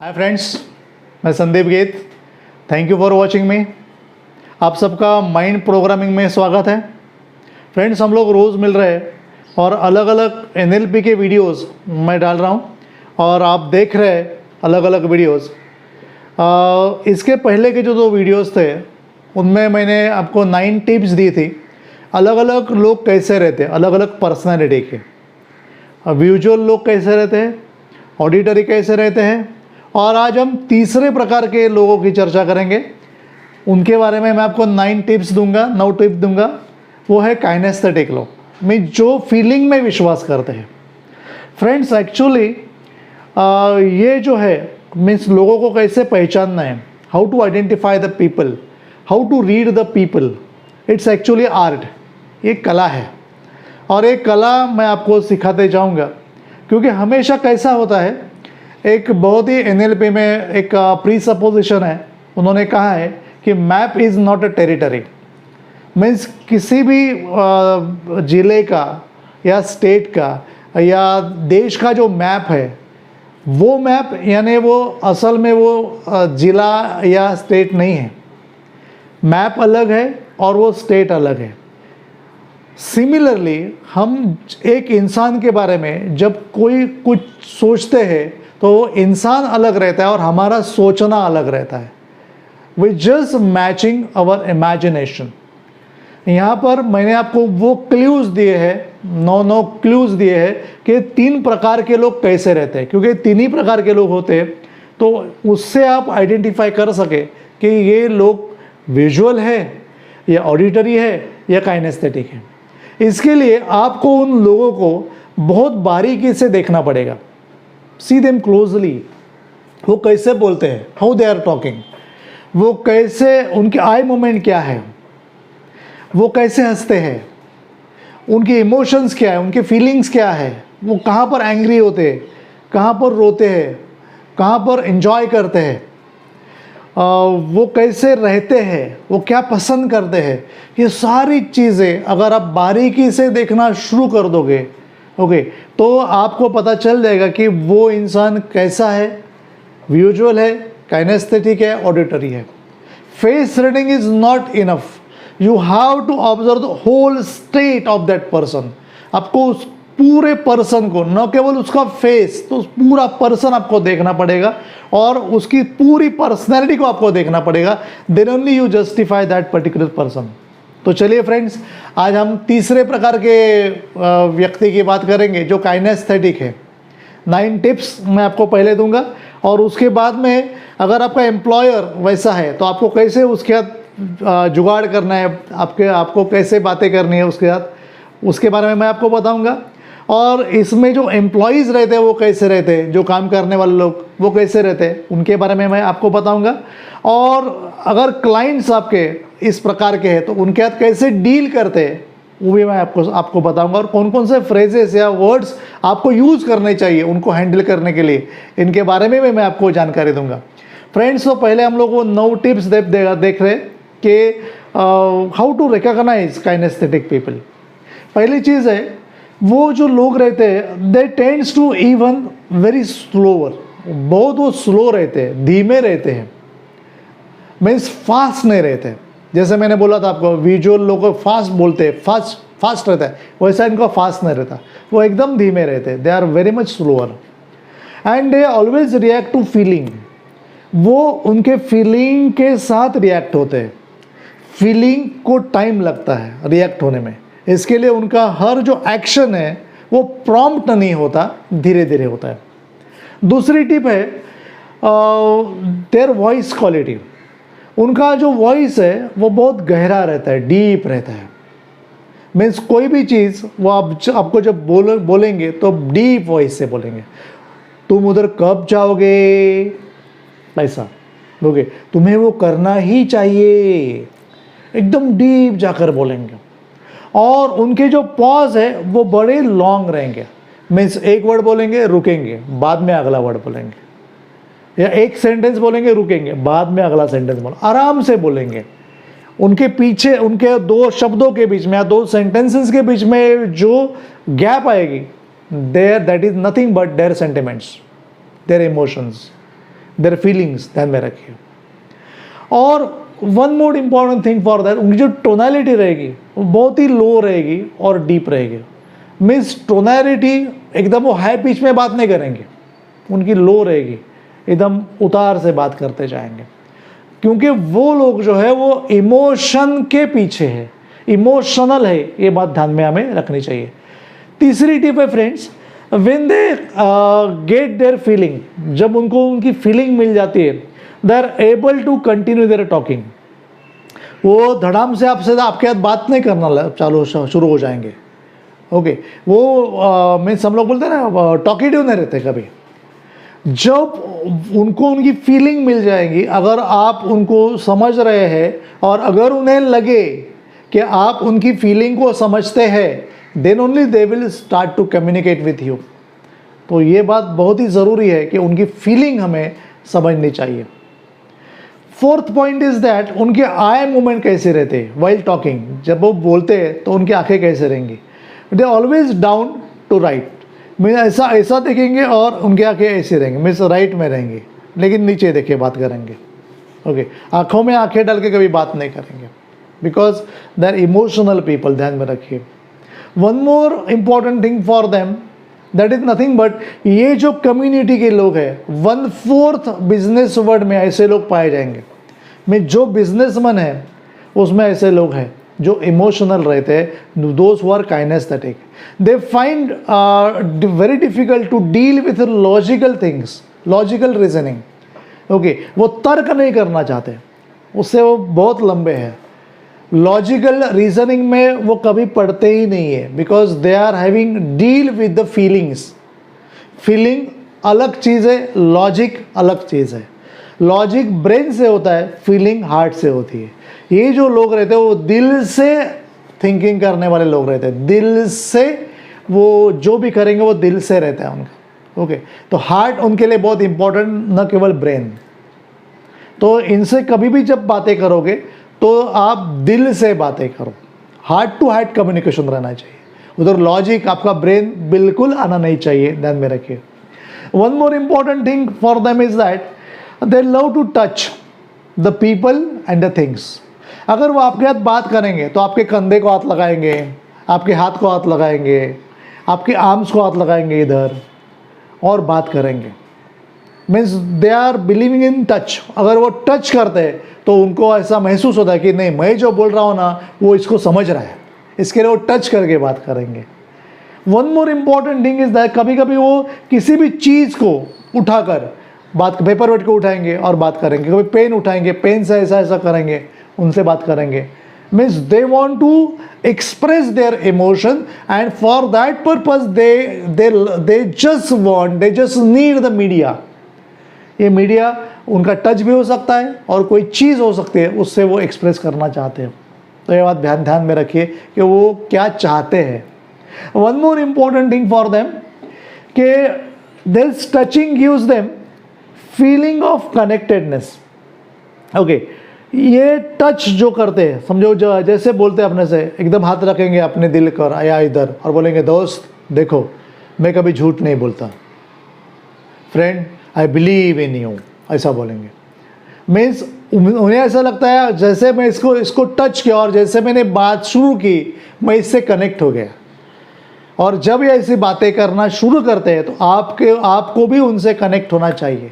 Hi friends, मैं संदीप गीत। Thank you for watching मी। आप सबका माइंड प्रोग्रामिंग में स्वागत है। फ्रेंड्स, हम लोग रोज़ मिल रहे हैं और अलग अलग एनएलपी के वीडियोस मैं डाल रहा हूं और आप देख रहे हैं अलग अलग वीडियोस। इसके पहले के जो दो वीडियोस थे उनमें मैंने आपको 9 टिप्स दी थी। अलग अलग लोग कैसे रहते हैं, अलग अलग पर्सनैलिटी के। विजुअल लोग कैसे रहते हैं, ऑडिटरी कैसे रहते हैं, और आज हम तीसरे प्रकार के लोगों की चर्चा करेंगे। उनके बारे में मैं आपको 9 टिप्स दूंगा, 9 टिप दूंगा। वो है काइनेस्थेटिक लोग, में जो फीलिंग में विश्वास करते हैं। फ्रेंड्स, एक्चुअली ये जो है मीन्स लोगों को कैसे पहचानना है, how to identify the people, how to read the people, it's actually art. ये कला है और ये कला मैं आपको सिखाते जाऊंगा। क्योंकि हमेशा कैसा होता है, एक बहुत ही एनएलपी में एक प्री सपोजिशन है। उन्होंने कहा है कि map is not a territory. Means किसी भी ज़िले का या स्टेट का या देश का जो मैप है, वो मैप यानी वो असल में वो ज़िला या स्टेट नहीं है। मैप अलग है और वो स्टेट अलग है। सिमिलरली हम एक इंसान के बारे में जब कोई कुछ सोचते हैं तो वो इंसान अलग रहता है और हमारा सोचना अलग रहता है। We just matching our imagination. यहाँ पर मैंने आपको वो क्लूज़ दिए हैं, 9 क्लूज़ दिए हैं कि 3 प्रकार के लोग कैसे रहते हैं। क्योंकि 3 ही प्रकार के लोग होते हैं तो उससे आप आइडेंटिफाई कर सके कि ये लोग विजुअल है या ऑडिटरी है या काइनेस्थेटिक है। इसके लिए आपको उन लोगों को बहुत बारीकी से देखना पड़ेगा। See them closely. वो कैसे बोलते हैं, हाउ दे आर टॉकिंग, वो कैसे, उनके आई मूवमेंट क्या है, वो कैसे हंसते हैं, उनके इमोशंस क्या है, उनके फीलिंग्स क्या है, वो कहाँ पर एंग्री होते हैं, कहाँ पर रोते हैं, कहाँ पर एंजॉय करते हैं, वो कैसे रहते हैं, वो क्या पसंद करते हैं। ये सारी चीज़ें अगर आप बारीकी से देखना शुरू कर दोगे, ओके, तो आपको पता चल जाएगा कि वो इंसान कैसा है, विजुअल है, काइनेस्थेटिक है, ऑडिटरी है। Face reading is not enough, you have to observe the whole state of that person. आपको उस पूरे पर्सन को, न केवल उसका फेस, तो उस पूरा पर्सन आपको देखना पड़ेगा और उसकी पूरी पर्सनैलिटी को आपको देखना पड़ेगा। Then only you justify that particular person. तो चलिए फ्रेंड्स, आज हम तीसरे प्रकार के व्यक्ति की बात करेंगे जो काइनेस्थेटिक है। 9 टिप्स मैं आपको पहले दूंगा और उसके बाद में अगर आपका एम्प्लॉयर वैसा है तो आपको कैसे उसके साथ जुगाड़ करना है, आपको कैसे बातें करनी है उसके साथ, उसके बारे में मैं आपको बताऊंगा। और इसमें जो एम्प्लॉयज़ रहते हैं वो कैसे रहते हैं, जो काम करने वाले लोग वो कैसे रहते हैं, उनके बारे में मैं आपको बताऊंगा। और अगर क्लाइंट्स आपके इस प्रकार के हैं तो उनके साथ कैसे डील करते हैं वो भी मैं आपको बताऊंगा। और कौन कौन से फ्रेजेस या वर्ड्स आपको यूज़ करने चाहिए उनको हैंडल करने के लिए, इनके बारे में भी मैं आपको जानकारी दूंगा। फ्रेंड्स, तो पहले हम लोग वो 9 टिप्स देख रहे कि how to recognise kinesthetic people. पहली चीज़ है, वो जो लोग रहते हैं they tends to even very slower. बहुत वो स्लो रहते हैं, धीमे रहते हैं, मीन्स फास्ट नहीं रहते। जैसे मैंने बोला था आपको, विजुअल लोग फास्ट बोलते हैं, फास्ट रहता है, वैसा इनका फास्ट नहीं रहता, वो एकदम धीमे रहते हैं। They are very much slower and they always react to feeling. वो उनके फीलिंग के साथ रिएक्ट होते हैं। फीलिंग को टाइम लगता है रिएक्ट होने में। इसके लिए उनका हर जो एक्शन है वो प्रॉम्प्ट नहीं होता, धीरे धीरे होता है। दूसरी टिप है देयर वॉइस क्वालिटी। उनका जो वॉइस है वो बहुत गहरा रहता है, डीप रहता है। मीन्स कोई भी चीज़ वो आपको जब बोलेंगे तो डीप वॉइस से बोलेंगे। तुम उधर कब जाओगे, ऐसा बोलोगे, तुम्हें वो करना ही चाहिए, एकदम डीप जाकर बोलेंगे। और उनके जो पॉज है वो बड़े लॉन्ग रहेंगे। मीन्स एक वर्ड बोलेंगे, रुकेंगे, बाद में अगला वर्ड बोलेंगे, या एक सेंटेंस बोलेंगे, रुकेंगे, बाद में अगला सेंटेंस बोलेंगे, आराम से बोलेंगे। उनके पीछे, उनके 2 शब्दों के बीच में या 2 सेंटेंसेस के बीच में जो गैप आएगी, that is nothing but their sentiments, their emotions. Their feelings ध्यान में रखिए। और one more important thing for that, उनकी जो टोनैलिटी रहेगी वो बहुत ही लो रहेगी और डीप रहेगी। मीन्स टोनैलिटी एकदम वो हाई पिच में बात नहीं करेंगे, उनकी लो रहेगी, एकदम उतार से बात करते जाएंगे, क्योंकि वो लोग जो है वो इमोशन के पीछे है, इमोशनल है, ये बात ध्यान में हमें रखनी चाहिए। तीसरी टिप है friends, when they get their feeling, जब उनको उनकी फीलिंग मिल जाती है, they are able to continue their talking. वो धड़ाम से आपसे आपके साथ बात नहीं करना शुरू हो जाएंगे। ओके, वो मीन्स हम लोग बोलते हैं ना टॉकेटिव नहीं रहते कभी। जब उनको उनकी फीलिंग मिल जाएगी, अगर आप उनको समझ रहे हैं और अगर उन्हें लगे कि आप उनकी फीलिंग को समझते हैं, then only they will start to communicate with you. तो ये बात बहुत ही ज़रूरी है कि उनकी फीलिंग हमें समझनी चाहिए। फोर्थ पॉइंट इज दैट उनके आई मूवमेंट कैसे रहते हैं वाइल टॉकिंग, जब वो बोलते हैं तो उनकी आंखें कैसे रहेंगी। They always down to right, mean ऐसा देखेंगे और उनकी आंखें ऐसे रहेंगी, मीन्स राइट में रहेंगी, लेकिन नीचे देखे बात करेंगे। ओके, आंखों में आंखें डाल के कभी बात नहीं करेंगे, because they are emotional people, ध्यान में रखिए। One more important thing for them, that is nothing but, ये जो कम्युनिटी के लोग हैं, 1/4 बिजनेस वर्ल्ड में ऐसे लोग पाए जाएंगे। में जो बिजनेसमैन है उसमें ऐसे लोग हैं जो इमोशनल रहते हैं, those who are kinesthetic. They find very difficult to deal with logical things, logical reasoning. Okay, वो तर्क नहीं करना चाहते, उससे वो बहुत लंबे हैं। लॉजिकल रीजनिंग में वो कभी पढ़ते ही नहीं है, because they are having deal with the feelings. Feeling अलग चीज़ है, लॉजिक अलग चीज़ है। लॉजिक ब्रेन से होता है, फीलिंग हार्ट से होती है। ये जो लोग रहते हैं वो दिल से थिंकिंग करने वाले लोग रहते हैं, दिल से वो जो भी करेंगे वो दिल से रहता है उनका। ओके, तो हार्ट उनके लिए बहुत इंपॉर्टेंट, न केवल ब्रेन। तो इनसे कभी भी जब बातें करोगे तो आप दिल से बातें करो, हार्ट टू हार्ट कम्युनिकेशन रहना चाहिए। उधर लॉजिक, आपका ब्रेन बिल्कुल आना नहीं चाहिए, ध्यान में रखिए। One more important thing for them is that they love to touch the people and the things. अगर वो आपके साथ बात करेंगे तो आपके कंधे को हाथ लगाएंगे, आपके हाथ को हाथ लगाएंगे, आपके आर्म्स को हाथ लगाएंगे इधर, और बात करेंगे। Means they are believing in touch. अगर वो टच करते हैं तो उनको ऐसा महसूस होता है कि नहीं, मैं जो बोल रहा हूँ ना वो इसको समझ रहा है, इसके लिए वो टच करके बात करेंगे। One more important thing is that कभी कभी वो किसी भी चीज़ को उठाकर बात, पेपर वेट को उठाएंगे और बात करेंगे, कभी पेन उठाएंगे, पेन से ऐसा ऐसा करेंगे, उनसे बात करेंगे। Means they want to express their emotion and for that purpose they just need the media. ये मीडिया उनका टच भी हो सकता है और कोई चीज़ हो सकती है, उससे वो एक्सप्रेस करना चाहते हैं। तो ये बात ध्यान में रखिए कि वो क्या चाहते हैं। One more important thing for them कि this touching gives them feeling of connectedness. Okay, ये टच जो करते हैं, समझो जो जैसे बोलते हैं अपने से, एकदम हाथ रखेंगे अपने दिल पर या इधर और बोलेंगे दोस्त देखो मैं कभी झूठ नहीं बोलता, friend I believe in you, ऐसा बोलेंगे। मीन्स उन्हें ऐसा लगता है जैसे मैं इसको टच किया और जैसे मैंने बात शुरू की मैं इससे कनेक्ट हो गया। और जब ये ऐसी बातें करना शुरू करते हैं तो आपको भी उनसे कनेक्ट होना चाहिए।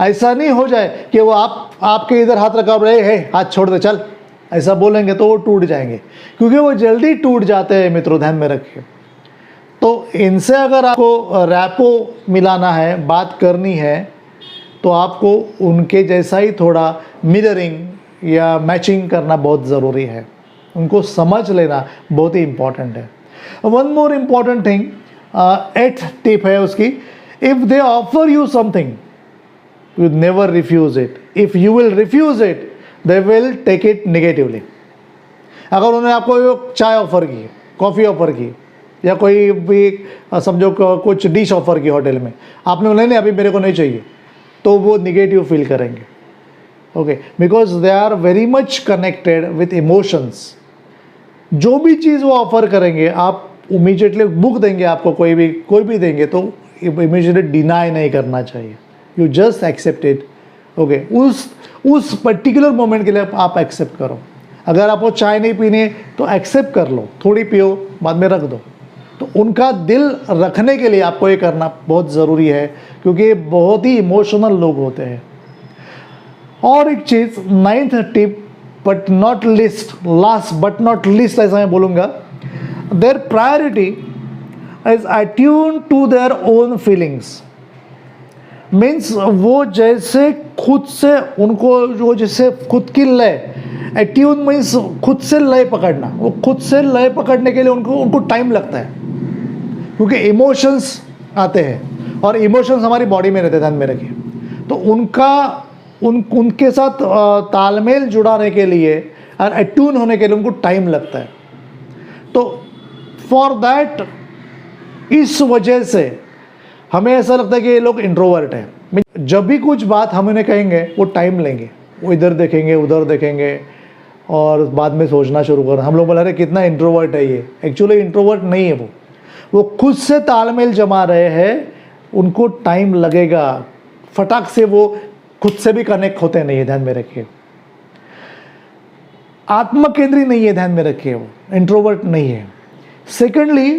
ऐसा नहीं हो जाए कि वो आपके इधर हाथ रखा रहे है, हाथ छोड़ दे चल, ऐसा बोलेंगे तो वो टूट जाएंगे, क्योंकि वो जल्दी टूट जाते हैं मित्रों, ध्यान में रखिए। तो इनसे अगर आपको रैपो मिलाना है, बात करनी है, तो आपको उनके जैसा ही थोड़ा मिररिंग या मैचिंग करना बहुत ज़रूरी है, उनको समझ लेना बहुत ही इम्पॉर्टेंट है। One more important thing, 8th tip है उसकी, if they offer you something you never refuse it. If you will refuse it, they will take it negatively. अगर उन्होंने आपको चाय ऑफ़र की, कॉफ़ी ऑफ़र की, या कोई भी समझो कुछ डिश ऑफ़र की होटल में, आपने बोला नहीं अभी मेरे को नहीं चाहिए, तो वो निगेटिव फील करेंगे। Okay, because they are very much connected with emotions. जो भी चीज़ वो ऑफ़र करेंगे, आप इमीजिएटली बुक देंगे, आपको कोई भी देंगे तो इमीजिएटली डिनाई नहीं करना चाहिए। You just accept it okay, उस पर्टिकुलर मोमेंट के लिए आप एक्सेप्ट करो। अगर आपको चाय नहीं पीनी है तो एक्सेप्ट कर लो, थोड़ी पियो, बाद में रख दो। तो उनका दिल रखने के लिए आपको ये करना बहुत ज़रूरी है, क्योंकि ये बहुत ही इमोशनल लोग होते हैं। और एक चीज़, 9th tip but not least, last but not least ऐसा मैं बोलूँगा, their priority is attune to their own feelings. Means वो जैसे खुद से उनको, वो जैसे खुद की लय, एट्यून मीन्स खुद से लय पकड़ना। वो खुद से लय पकड़ने के लिए उनको टाइम लगता है, क्योंकि इमोशंस आते हैं और इमोशंस हमारी बॉडी में रहते हैं, ध्यान में रखिए। तो उनके साथ तालमेल जुड़ाने के लिए और एट्यून होने के लिए उनको टाइम लगता है। तो फॉर दैट, इस वजह से हमें ऐसा लगता है कि ये लोग इंट्रोवर्ट हैं। जब भी कुछ बात हम उन्हें कहेंगे वो टाइम लेंगे, वो इधर देखेंगे उधर देखेंगे और बाद में सोचना शुरू कर। हम लोग बोला रहे कितना इंट्रोवर्ट है ये, एक्चुअली इंट्रोवर्ट नहीं है वो खुद से तालमेल जमा रहे हैं। उनको टाइम लगेगा, फटाक से वो खुद से भी कनेक्ट होते नहीं है, ध्यान में रखिए। आत्मकेंद्री नहीं है, ध्यान में रखिए, वो इंट्रोवर्ट नहीं है। Secondly,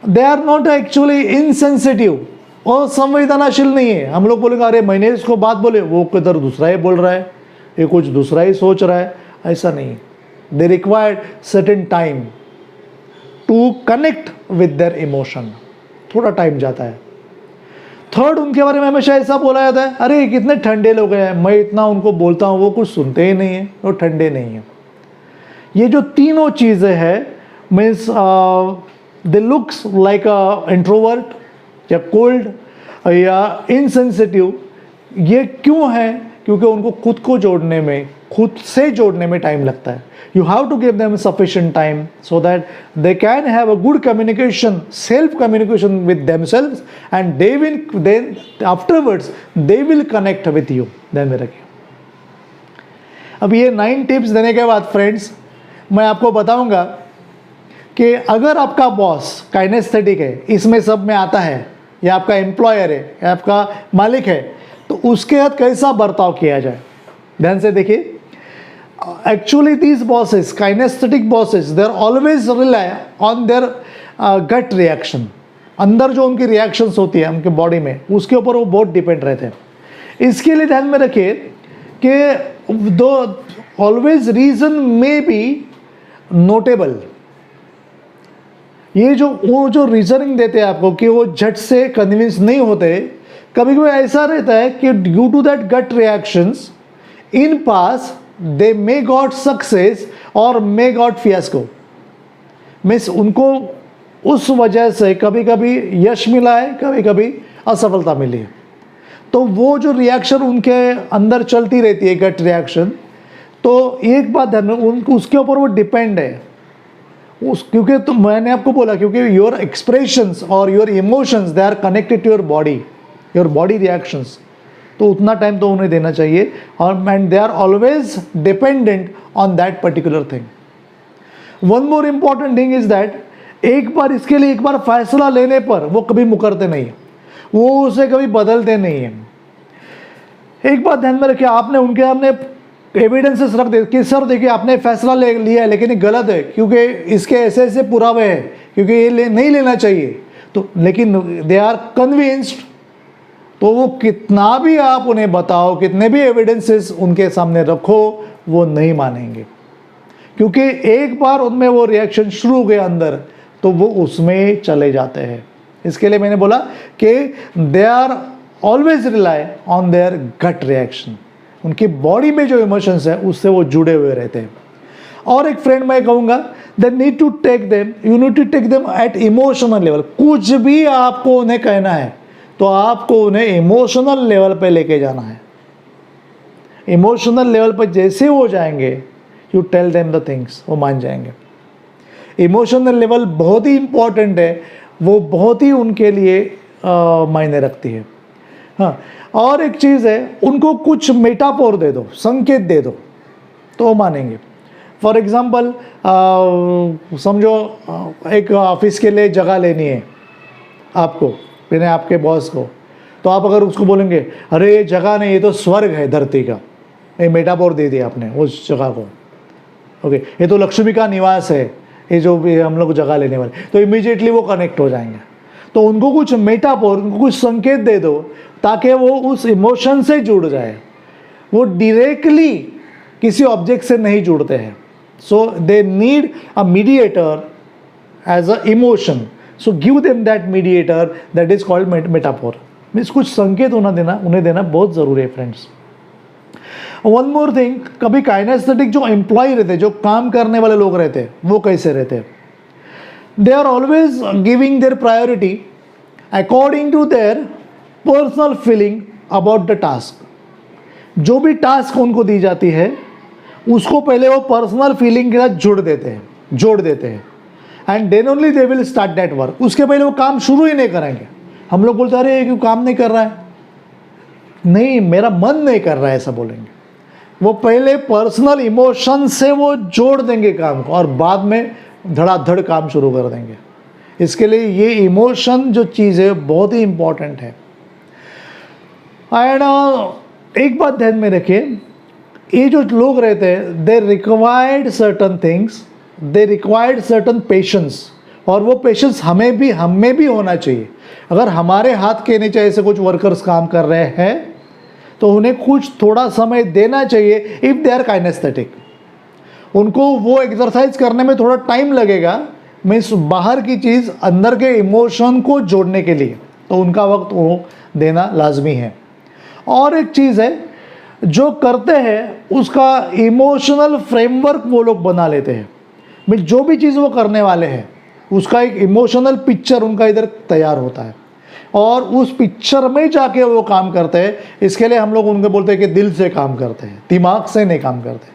they are not actually insensitive, और संवेदनाशील नहीं है। हम लोग बोलेंगे अरे मैंने इसको बात बोले, वो किधर दूसरा ही बोल रहा है, ये कुछ दूसरा ही सोच रहा है, ऐसा नहीं। They required certain time to connect with their emotion, थोड़ा टाइम जाता है। थर्ड, उनके बारे में हमेशा ऐसा बोला जाता है, अरे कितने ठंडे लोग हैं, मैं इतना उनको बोलता हूँ वो कुछ सुनते ही नहीं है, वो ठंडे नहीं है। ये जो तीनों चीज़ें हैं, means they looks like a introvert या कोल्ड या इनसेंसिटिव। ये क्यों है? क्योंकि उनको खुद को जोड़ने में, खुद से जोड़ने में टाइम लगता है। You have to give them sufficient time so that they can have a good communication, self communication with themselves, and they will then afterwards they will connect with you. ध्यान में रखिए। अब ये 9 टिप्स देने के बाद फ्रेंड्स, मैं आपको बताऊंगा कि अगर आपका बॉस काइनेस्थेटिक है, इसमें सब में आता है, या आपका एम्प्लॉयर है, या आपका मालिक है, तो उसके साथ कैसा बर्ताव किया जाए। ध्यान से देखिए। Actually these bosses, kinesthetic bosses, they are always rely on their gut reaction. अंदर जो उनकी रिएक्शंस होती है उनके बॉडी में, उसके ऊपर वो बहुत डिपेंड रहते हैं। इसके लिए ध्यान में रखिए कि दो ऑलवेज रीजन में बी नोटेबल। ये वो जो रीजनिंग देते हैं आपको कि वो झट से कन्विंस नहीं होते, कभी कभी ऐसा रहता है कि due to that gut reactions in past they may got success और मे गॉट फियास्को। मीन्स उनको उस वजह से कभी कभी यश मिला है, कभी कभी असफलता मिली है। तो वो जो रिएक्शन उनके अंदर चलती रहती है, गट रिएक्शन, तो एक बात ध्यान में, उनको उसके ऊपर वो डिपेंड है क्योंकि तो मैंने आपको बोला, क्योंकि योर एक्सप्रेशंस और your emotions they are connected to your body, your body reactions. तो उतना टाइम तो उन्हें देना चाहिए, और and they are always dependent on that particular thing. One more important thing is that एक बार फैसला लेने पर वो कभी मुकरते नहीं है, वो उसे कभी बदलते नहीं है। एक बात ध्यान में रखिए, आपने उनके सामने एविडेंसेस रख दे कि सर देखिए आपने फैसला ले लिया है लेकिन ये गलत है, क्योंकि इसके ऐसे ऐसे पुरावे हैं, क्योंकि ये नहीं लेना चाहिए। तो लेकिन दे आर कन्विंस्ड, तो वो कितना भी आप उन्हें बताओ, कितने भी एविडेंसेस उनके सामने रखो, वो नहीं मानेंगे। क्योंकि एक बार उनमें वो रिएक्शन शुरू हो गया अंदर, तो वो उसमें चले जाते हैं। इसके लिए मैंने बोला कि they are always rely on their gut reaction. उनकी बॉडी में जो इमोशंस है उससे वो जुड़े हुए रहते हैं। और एक फ्रेंड मैं कहूँगा, they need to take them, you need to take them at emotional level. कुछ भी आपको उन्हें कहना है तो आपको उन्हें इमोशनल लेवल पे लेके जाना है। इमोशनल लेवल पर जैसे वो जाएंगे, you tell them the things, वो मान जाएंगे। इमोशनल लेवल बहुत ही इंपॉर्टेंट है, वो बहुत ही उनके लिए मायने रखती है। हाँ, और एक चीज़ है, उनको कुछ मेटाफोर दे दो, संकेत दे दो, तो वो मानेंगे। फॉर एग्जाम्पल समझो एक ऑफिस के लिए जगह लेनी है आपको, यानी आपके बॉस को, तो आप अगर उसको बोलेंगे अरे ये जगह नहीं, ये तो स्वर्ग है धरती का, ये मेटाफोर दे दिया आपने उस जगह को, ओके, ये तो लक्ष्मी का निवास है, ये जो भी हम लोग जगह लेने वाले, तो इमीडिएटली वो कनेक्ट हो जाएंगे। तो उनको कुछ मेटाफोर, उनको कुछ संकेत दे दो ताकि वो उस इमोशन से जुड़ जाए। वो डायरेक्टली किसी ऑब्जेक्ट से नहीं जुड़ते हैं, so they need a mediator as a emotion, so give them that mediator, that is called metaphor. Means कुछ संकेत उन्हें देना बहुत ज़रूरी है फ्रेंड्स। वन मोर थिंग, कभी काइनेस्थेटिक जो एम्प्लॉय रहते, जो काम करने वाले लोग रहते, वो कैसे रहते? They are always giving their priority according to their personal feeling about the task. जो भी टास्क उनको दी जाती है उसको पहले वो पर्सनल फीलिंग के साथ जोड़ देते हैं and then only they will start that work. उसके पहले वो काम शुरू ही नहीं करेंगे। हम लोग बोलते हैं अरे क्यों काम नहीं कर रहा है, नहीं मेरा मन नहीं कर रहा है, ऐसा बोलेंगे। वो पहले पर्सनल इमोशन से वो जोड़ देंगे काम को और बाद में धड़ाधड़ काम शुरू कर देंगे। इसके लिए ये इमोशन जो चीज़ है बहुत ही इंपॉर्टेंट है। एंड एक बात ध्यान में रखिए, ये जो लोग रहते हैं they required certain things, they required certain patience, और वो पेशेंस हमें भी होना चाहिए। अगर हमारे हाथ के नीचे ऐसे कुछ वर्कर्स काम कर रहे हैं तो उन्हें कुछ थोड़ा समय देना चाहिए। इफ़ दे आर काइनेस्थेटिक, उनको वो एक्सरसाइज करने में थोड़ा टाइम लगेगा, मीन्स बाहर की चीज़ अंदर के इमोशन को जोड़ने के लिए, तो उनका वक्त वो देना लाजमी है। और एक चीज़ है, जो करते हैं उसका इमोशनल फ्रेमवर्क वो लोग बना लेते हैं। मीन्स जो भी चीज़ वो करने वाले हैं उसका एक इमोशनल पिक्चर उनका इधर तैयार होता है और उस पिक्चर में जाके वो काम करते हैं। इसके लिए हम लोग उनको बोलते हैं कि दिल से काम करते हैं, दिमाग से नहीं काम करते।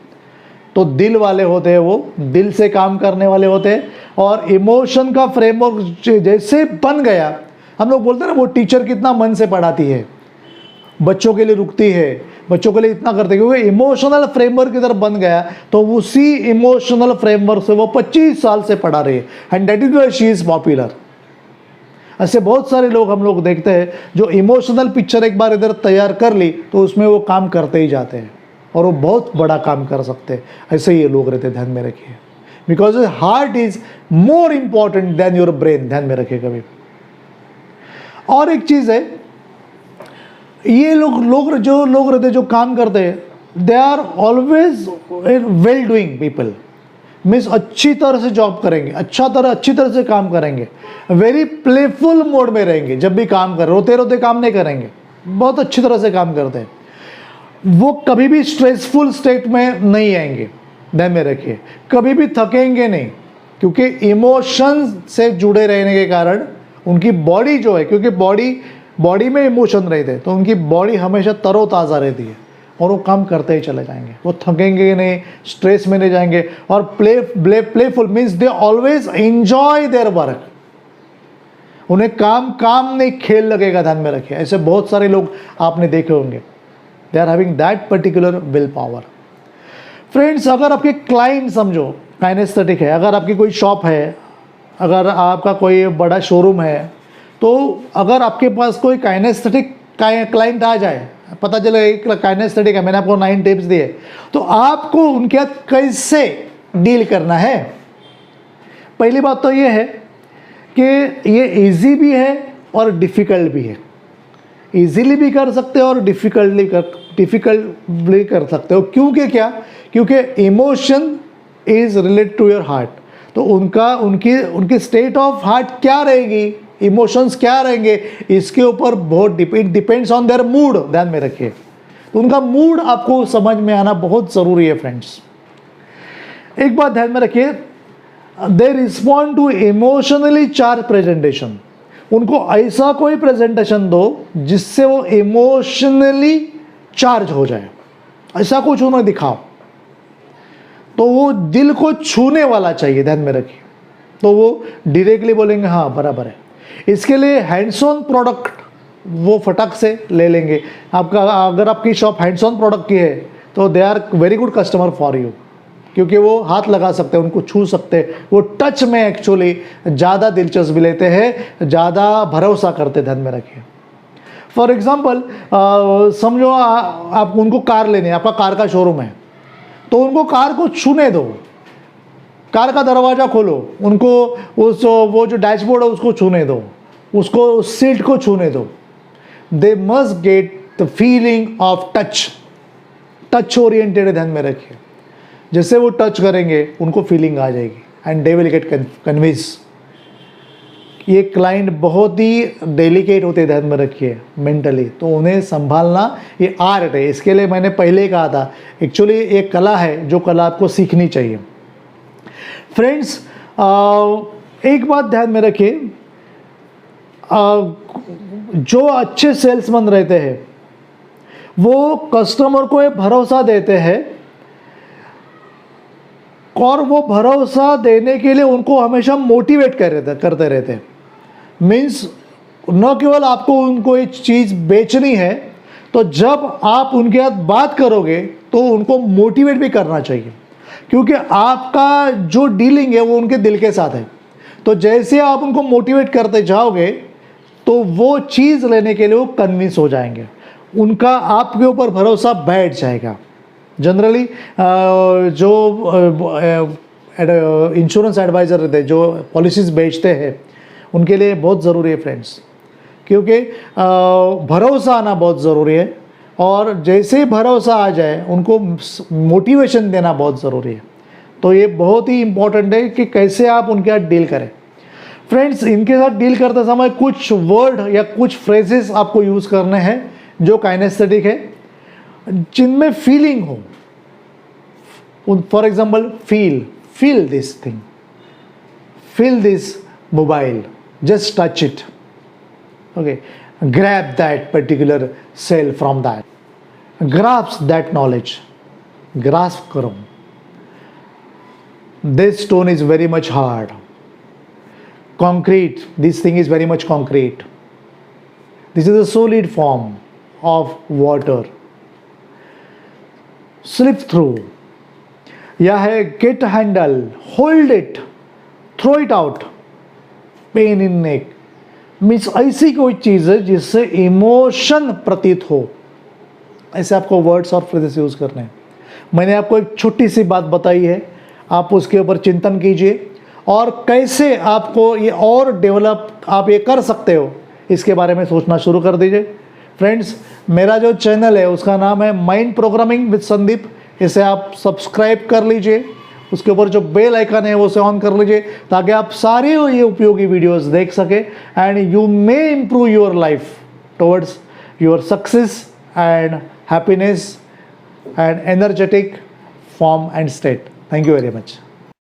तो दिल वाले होते हैं, वो दिल से काम करने वाले होते हैं। और इमोशन का फ्रेमवर्क जैसे बन गया, हम लोग बोलते हैं ना वो टीचर कितना मन से पढ़ाती है, बच्चों के लिए रुकती है, बच्चों के लिए इतना करते हैं, क्योंकि इमोशनल फ्रेमवर्क इधर बन गया। तो उसी इमोशनल फ्रेमवर्क से वो 25 साल से पढ़ा रही है and that is why she is popular. ऐसे बहुत सारे लोग हम लोग देखते हैं जो इमोशनल पिक्चर एक बार इधर तैयार कर ली तो उसमें वो काम करते ही जाते हैं और वो बहुत बड़ा काम कर सकते हैं। ऐसे ही ये लोग रहते हैं, ध्यान में रखिए। Because heart is more important than your brain, ध्यान में रखिए कभी। और एक चीज़ है, ये जो लोग रहते हैं जो काम करते हैं, they are always well doing people, means अच्छी तरह से जॉब करेंगे, अच्छी तरह से काम करेंगे, वेरी प्लेफुल मोड में रहेंगे। जब भी काम कर रोते रोते काम नहीं करेंगे, बहुत अच्छी तरह से काम करते हैं। वो कभी भी स्ट्रेसफुल स्टेट में नहीं आएंगे, ध्यान में रखिए। कभी भी थकेंगे नहीं, क्योंकि इमोशन से जुड़े रहने के कारण उनकी बॉडी जो है, क्योंकि बॉडी में इमोशन रहते हैं तो उनकी बॉडी हमेशा तरोताज़ा रहती है और वो काम करते ही चले जाएंगे। वो थकेंगे नहीं, स्ट्रेस में नहीं जाएंगे। और playful means they always enjoy their work. उन्हें काम नहीं, खेल लगेगा, ध्यान में रखिए। ऐसे बहुत सारे लोग आपने देखे होंगे, they are having that particular will power. Friends, अगर आपके क्लाइंट समझो काइनेस्थेटिक है, अगर आपकी कोई शॉप है, अगर आपका कोई बड़ा शोरूम है, तो अगर आपके पास कोई काइनेस्थेटिक क्लाइंट आ जाए, पता चले एक काइनेस्थेटिक है, मैंने आपको 9 टिप्स दिए, तो आपको उनके साथ कैसे डील करना है। पहली बात तो ये है कि ये इजी भी है और डिफ़िकल्ट भी है। इजीली भी कर सकते हो और डिफ़िकल्टली कर सकते हो। क्योंकि emotion is related to your heart. तो उनकी स्टेट ऑफ हार्ट क्या रहेगी, इमोशंस क्या रहेंगे, इसके ऊपर बहुत डिपेंड्स ऑन देयर मूड, ध्यान में रखिए। तो उनका मूड आपको समझ में आना बहुत ज़रूरी है फ्रेंड्स। एक बात ध्यान में रखिए, they respond to emotionally charge presentation. उनको ऐसा कोई प्रेजेंटेशन दो जिससे वो इमोशनली चार्ज हो जाए, ऐसा कुछ उन्हें दिखाओ। तो वो दिल को छूने वाला चाहिए, ध्यान में रखिए। तो वो डायरेक्टली बोलेंगे हाँ बराबर है। इसके लिए हैंड्स ऑन प्रोडक्ट वो फटाक से ले लेंगे। अगर आपकी शॉप हैंड्स ऑन प्रोडक्ट की है तो they are very good customer for you, क्योंकि वो हाथ लगा सकते हैं, उनको छू सकते हैं, वो टच में एक्चुअली ज़्यादा दिलचस्पी लेते हैं, ज़्यादा भरोसा करते, ध्यान में रखिए। फॉर एग्जांपल समझो आप उनको कार लेने, आपका कार का शोरूम है, तो उनको कार को छूने दो, कार का दरवाज़ा खोलो, उनको वो जो डैशबोर्ड है उसको छूने दो, उसको उस सीट को छूने दो. They must get the feeling of touch. Touch oriented ध्यान में रखिए. जैसे वो टच करेंगे उनको फीलिंग आ जाएगी and they will get convince. ये क्लाइंट बहुत ही डेलिकेट होते, ध्यान में रखिए, मेंटली, तो उन्हें संभालना ये आर्ट है. इसके लिए मैंने पहले ही कहा था, एक्चुअली एक कला है जो कला आपको सीखनी चाहिए. फ्रेंड्स, एक बात ध्यान में रखिए, जो अच्छे सेल्समैन रहते हैं वो कस्टमर को ये भरोसा देते हैं, और वो भरोसा देने के लिए उनको हमेशा मोटिवेट करते रहते हैं. मीन्स न केवल आपको उनको एक चीज़ बेचनी है, तो जब आप उनके साथ बात करोगे तो उनको मोटिवेट भी करना चाहिए, क्योंकि आपका जो डीलिंग है वो उनके दिल के साथ है. तो जैसे आप उनको मोटिवेट करते जाओगे तो वो चीज़ लेने के लिए वो कन्विंस हो जाएंगे, उनका आपके ऊपर भरोसा बैठ जाएगा. जनरली जो इंश्योरेंस एडवाइज़र रहते हैं, जो पॉलिसीज़ बेचते हैं, उनके लिए बहुत ज़रूरी है फ्रेंड्स, क्योंकि भरोसा आना बहुत ज़रूरी है, और जैसे ही भरोसा आ जाए उनको मोटिवेशन देना बहुत ज़रूरी है. तो ये बहुत ही इम्पॉर्टेंट है कि कैसे आप उनके साथ डील करें. फ्रेंड्स, इनके साथ डील करते समय कुछ वर्ड या कुछ फ्रेजेस आपको यूज़ करने हैं जो काइनेस्थेटिक है, जिनमें फीलिंग हो. For example, feel this thing, feel this mobile, just touch it. Okay, grab that particular sale from that, grasp that knowledge, grasp karo. This stone is very much hard, concrete, this thing is very much concrete, this is a solid form of water, slip through. या है get handle, hold it, throw it out, pain in neck. Means ऐसी कोई चीज़ है जिससे emotion प्रतीत हो, ऐसे आपको वर्ड्स और फ्रेजेस यूज़ करने हैं. मैंने आपको एक छोटी सी बात बताई है, आप उसके ऊपर चिंतन कीजिए, और कैसे आपको ये और डेवलप आप ये कर सकते हो इसके बारे में सोचना शुरू कर दीजिए. फ्रेंड्स, मेरा जो चैनल है उसका नाम है माइंड प्रोग्रामिंग विद संदीप. इसे आप सब्सक्राइब कर लीजिए, उसके ऊपर जो बेल आइकन है वो उसे ऑन कर लीजिए, ताकि आप सारे ये उपयोगी वीडियोस देख सके, and you may improve your life towards your success and happiness and energetic form and state. Thank you very much.